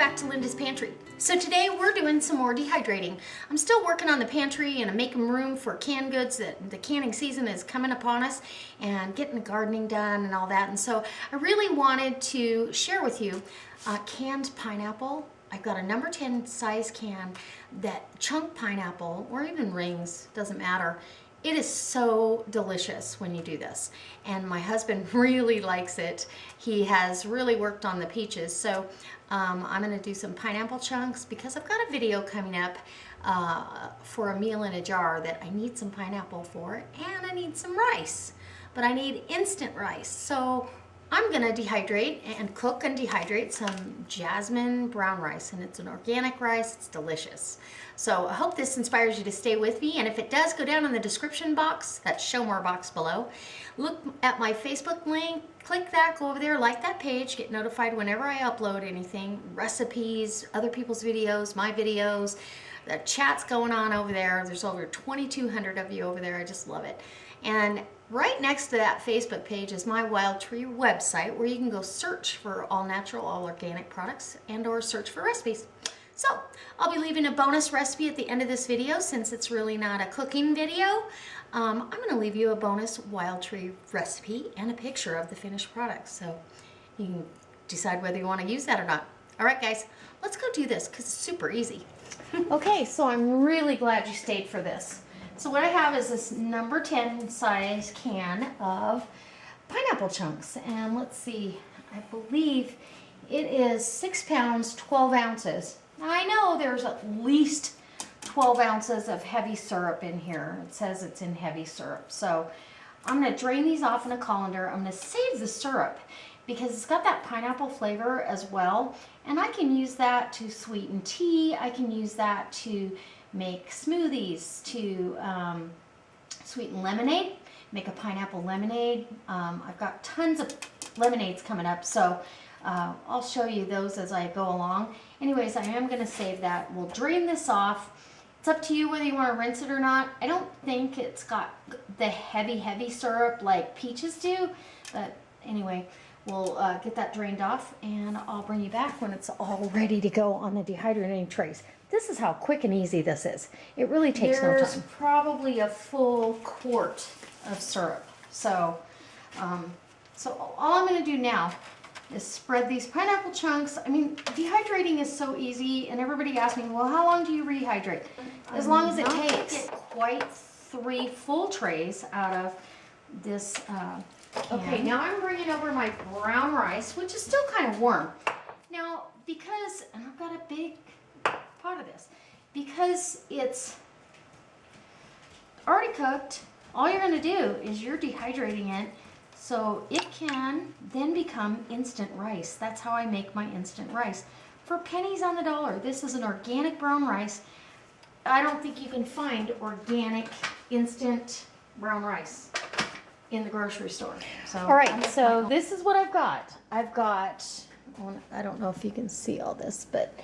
back to Linda's Pantry. So today we're doing some more dehydrating. I'm still working on the pantry and I'm making room for canned goods. That the canning season is coming upon us and getting the gardening done and all that. And so I really wanted to share with you canned pineapple. I've got a number 10 size can, that chunk pineapple, or even rings, doesn't matter. It is so delicious when you do this, and my husband really likes it. He has really worked on the peaches, so I'm going to do some pineapple chunks because I've got a video coming up for a meal in a jar that I need some pineapple for, and I need some rice, but I need instant rice. So I'm going to dehydrate and cook and dehydrate some jasmine brown rice, and it's an organic rice. It's delicious. So I hope this inspires you to stay with me, and if it does, go down in the description box, that show more box below. Look at my Facebook link, click that, go over there, like that page, get notified whenever I upload anything, recipes, other people's videos, my videos. The chat's going on over there. There's over 2,200 of you over there. I just love it. And right next to that Facebook page is my Wild Tree website, where you can go search for all natural, all organic products, and or search for recipes. So I'll be leaving a bonus recipe at the end of this video, since it's really not a cooking video. I'm going to leave you a bonus Wild Tree recipe and a picture of the finished product, so you can decide whether you want to use that or not. All right, guys, let's go do this because it's super easy. Okay, so I'm really glad you stayed for this. So what I have is this number 10 size can of pineapple chunks, and let's see, I believe it is 6 pounds, 12 ounces. Now I know there's at least 12 ounces of heavy syrup in here. It says it's in heavy syrup. So I'm going to drain these off in a colander. I'm going to save the syrup because it's got that pineapple flavor as well, and I can use that to sweeten tea. I can use that to make smoothies, to sweeten lemonade, make a pineapple lemonade. I've got tons of lemonades coming up, so I'll show you those as I go along. Anyways, I am going to save that. We'll drain this off. It's up to you whether you want to rinse it or not. I don't think it's got the heavy syrup like peaches do, but anyway, we'll get that drained off, and I'll bring you back when it's all ready to go on the dehydrating trays. This is how quick and easy this is. It really takes no time. There's probably a full quart of syrup. So, so all I'm going to do now is spread these pineapple chunks. I mean, dehydrating is so easy, and everybody asks me, well, how long do you rehydrate? As long as it takes. Quite 3 full trays out of this can. Okay, now I'm bringing over my brown rice, which is still kind of warm. Now, because, and I've got a big pot of this, because it's already cooked, all you're going to do is you're dehydrating it so it can then become instant rice. That's how I make my instant rice for pennies on the dollar. This is an organic brown rice. I don't think you can find organic instant brown rice in the grocery store. So all right, so this is what I've got. I've got, I don't know if you can see all this, but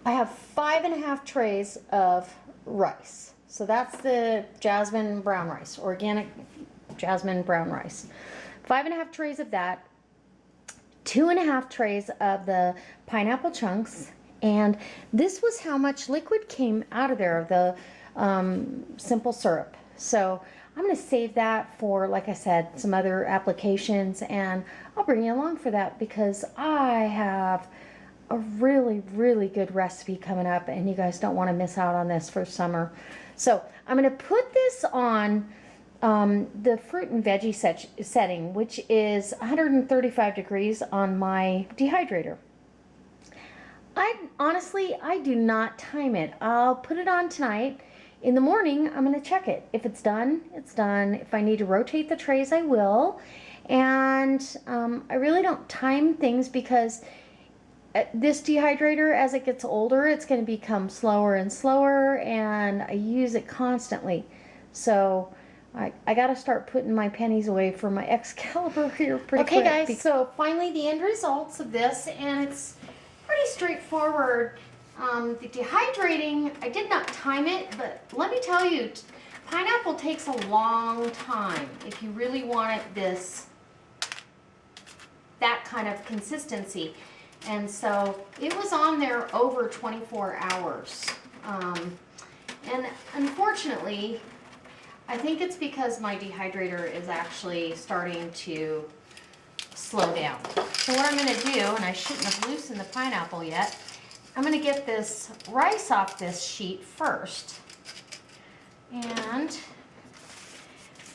I have 5.5 trays of rice. So that's the jasmine brown rice, organic jasmine brown rice. 5.5 trays of that, 2.5 trays of the pineapple chunks, and this was how much liquid came out of there of the simple syrup. So I'm going to save that for, like I said, some other applications, and I'll bring you along for that because I have a really good recipe coming up, and you guys don't want to miss out on this for summer. So I'm going to put this on the fruit and veggie setting, which is 135 degrees on my dehydrator. Honestly, I do not time it. I'll put it on tonight. In the morning, I'm going to check it. If it's done, it's done. If I need to rotate the trays, I will. And I really don't time things because this dehydrator, as it gets older, it's going to become slower and slower, and I use it constantly. So I got to start putting my pennies away for my Excalibur here pretty quick. Okay, guys, so finally the end results of this, and it's pretty straightforward. The dehydrating, I did not time it, but let me tell you, pineapple takes a long time if you really want it that kind of consistency. And so it was on there over 24 hours. And unfortunately, I think it's because my dehydrator is actually starting to slow down. So what I'm going to do, and I shouldn't have loosened the pineapple yet, I'm going to get this rice off this sheet first. And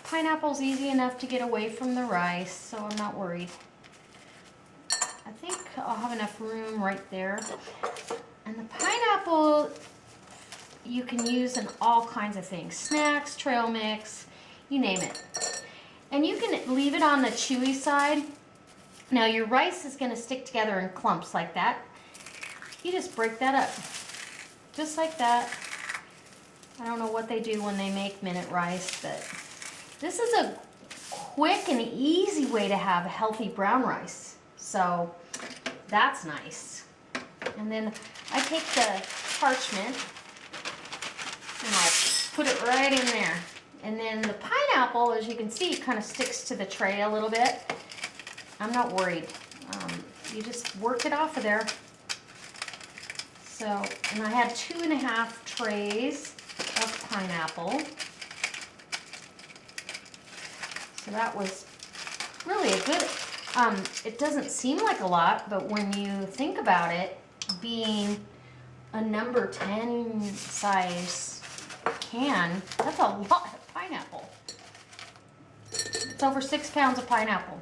pineapple's easy enough to get away from the rice, so I'm not worried. I think I'll have enough room right there. And the pineapple you can use in all kinds of things. Snacks, trail mix, you name it. And you can leave it on the chewy side. Now your rice is going to stick together in clumps like that. You just break that up. Just like that. I don't know what they do when they make minute rice, but this is a quick and easy way to have healthy brown rice. So that's nice. And then I take the parchment and I'll put it right in there. And then the pineapple, as you can see, kind of sticks to the tray a little bit. I'm not worried. You just work it off of there. So, and I had 2.5 trays of pineapple. So that was really a good, it doesn't seem like a lot, but when you think about it, being a number 10 size can, that's a lot of pineapple. It's over 6 pounds of pineapple.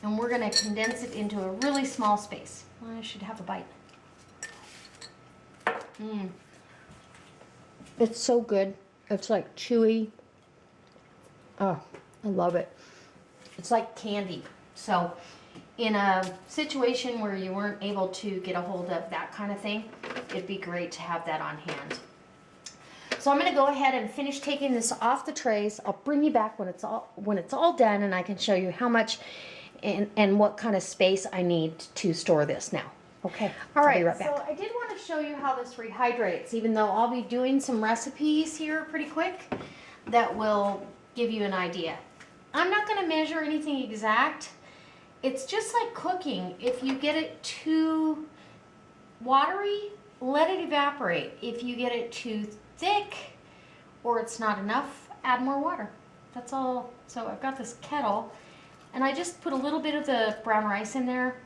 And we're going to condense it into a really small space. I should have a bite. It's so good. It's like chewy. Oh, I love it. It's like candy. So in a situation where you weren't able to get a hold of that kind of thing, it'd be great to have that on hand. So I'm going to go ahead and finish taking this off the trays. I'll bring you back when it's all done, and I can show you how much and what kind of space I need to store this now. Okay. All right. Right back. So I did want to show you how this rehydrates, even though I'll be doing some recipes here pretty quick that will give you an idea. I'm not going to measure anything exact. It's just like cooking. If you get it too watery, let it evaporate. If you get it too thick or it's not enough, add more water. That's all. So I've got this kettle and I just put a little bit of the brown rice in there.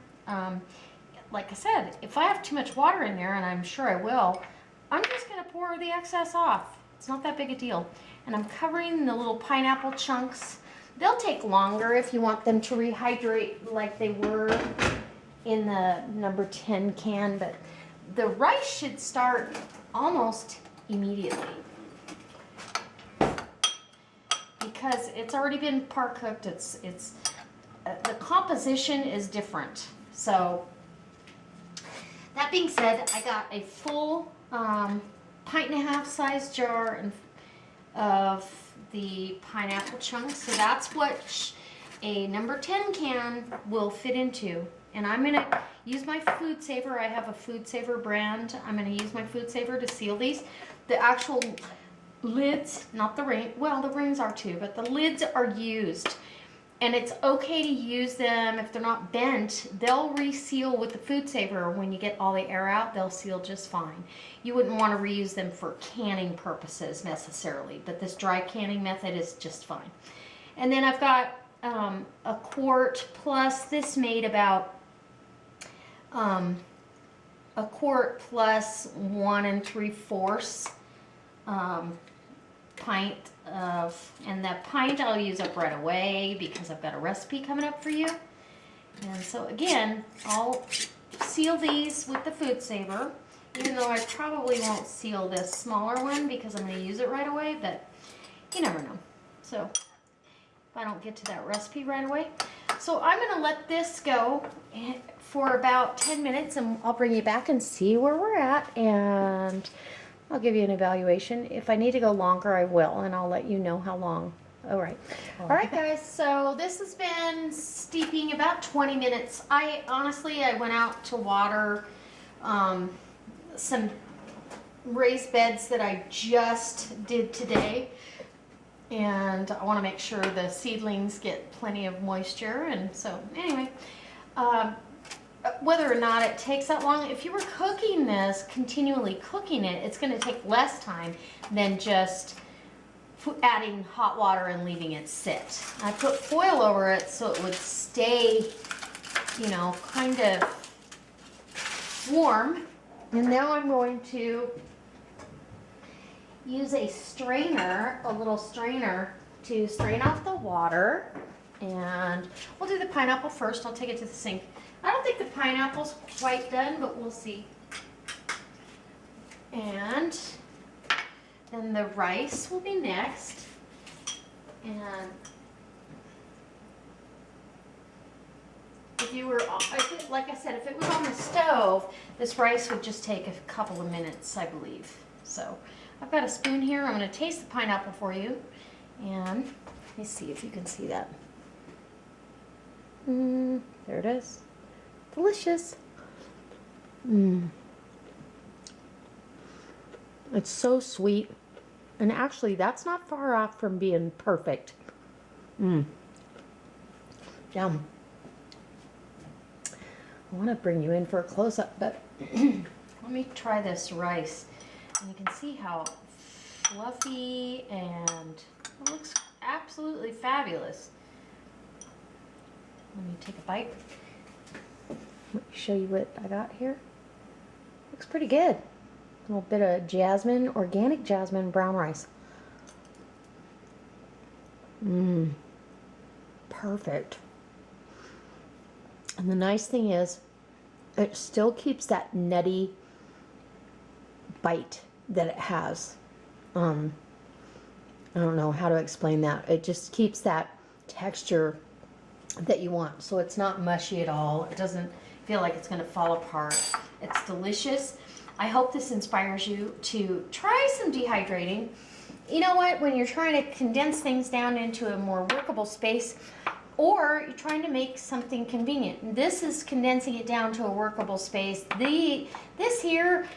Like I said, if I have too much water in there, and I'm sure I will, I'm just going to pour the excess off. It's not that big a deal. And I'm covering the little pineapple chunks. They'll take longer if you want them to rehydrate like they were in the number 10 can, but the rice should start almost immediately because it's already been par cooked. It's the composition is different. So that being said, I got a full 1.5-pint size jar of the pineapple chunks. So that's what a number 10 can will fit into. And I'm going to use my Food Saver. I have a Food Saver brand. I'm going to use my Food Saver to seal these. The actual lids, not the ring, well, the rings are too, but the lids are used. And it's okay to use them if they're not bent. They'll reseal with the Food Saver. When you get all the air out, they'll seal just fine. You wouldn't want to reuse them for canning purposes necessarily, but this dry canning method is just fine. And then I've got a quart plus, this made about a quart plus 1 3/4 pint of, and that pint I'll use up right away because I've got a recipe coming up for you. And so again, I'll seal these with the Food Saver, even though I probably won't seal this smaller one because I'm going to use it right away, but you never know. So if I don't get to that recipe right away. So I'm going to let this go for about 10 minutes and I'll bring you back and see where we're at, and I'll give you an evaluation. If I need to go longer, I will, and I'll let you know how long. All right. All right, guys, so this has been steeping about 20 minutes. I went out to water some raised beds that I just did today, and I want to make sure the seedlings get plenty of moisture. And so anyway, whether or not it takes that long. If you were cooking this, continually cooking it, it's going to take less time than just adding hot water and leaving it sit. I put foil over it so it would stay, you know, kind of warm. And now I'm going to use a strainer, a little strainer, to strain off the water. And we'll do the pineapple first. I'll take it to the sink. I don't think the pineapple's quite done, but we'll see. And then the rice will be next. And if you were, like I said, if it was on the stove, this rice would just take a couple of minutes, I believe. So I've got a spoon here. I'm going to taste the pineapple for you. And let me see if you can see that. There it is. Delicious. It's so sweet. And actually, that's not far off from being perfect. Yum. I want to bring you in for a close-up, but let me try this rice. And you can see how fluffy and it looks absolutely fabulous. Let me take a bite. Let me show you what I got here. Looks pretty good. A little bit of jasmine, organic jasmine brown rice. Perfect. And the nice thing is, it still keeps that nutty bite that it has. I don't know how to explain that. It just keeps that texture that you want. So it's not mushy at all. It doesn't feel like it's going to fall apart. It's delicious. I hope this inspires you to try some dehydrating. You know what? When you're trying to condense things down into a more workable space, or you're trying to make something convenient, this is condensing it down to a workable space. This here,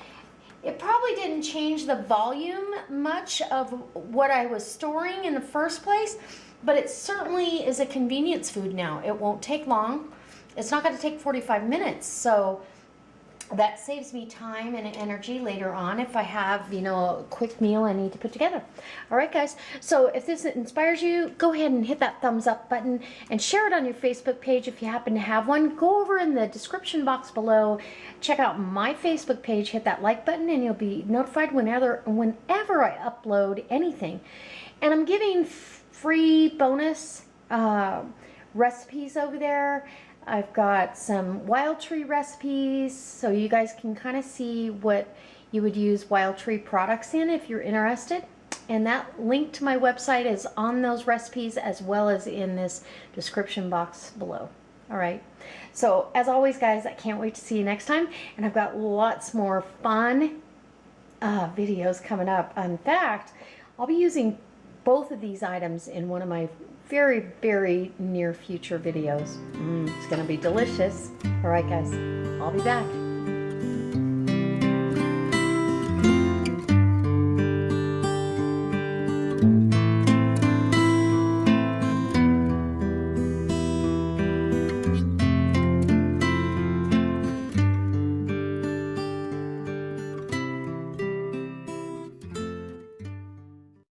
it probably didn't change the volume much of what I was storing in the first place, but it certainly is a convenience food now. It won't take long. It's not going to take 45 minutes, so that saves me time and energy later on if I have, you know, a quick meal I need to put together. All right, guys. So if this inspires you, go ahead and hit that thumbs up button and share it on your Facebook page if you happen to have one. Go over in the description box below, check out my Facebook page, hit that like button, and you'll be notified whenever I upload anything. And I'm giving free bonus recipes over there. I've got some wild tree recipes, so you guys can kind of see what you would use wild tree products in if you're interested. And that link to my website is on those recipes as well as in this description box below. All right. So as always, guys, I can't wait to see you next time. And I've got lots more fun videos coming up. In fact, I'll be using both of these items in one of my very, very near future videos. It's gonna be delicious. All right, guys, I'll be back.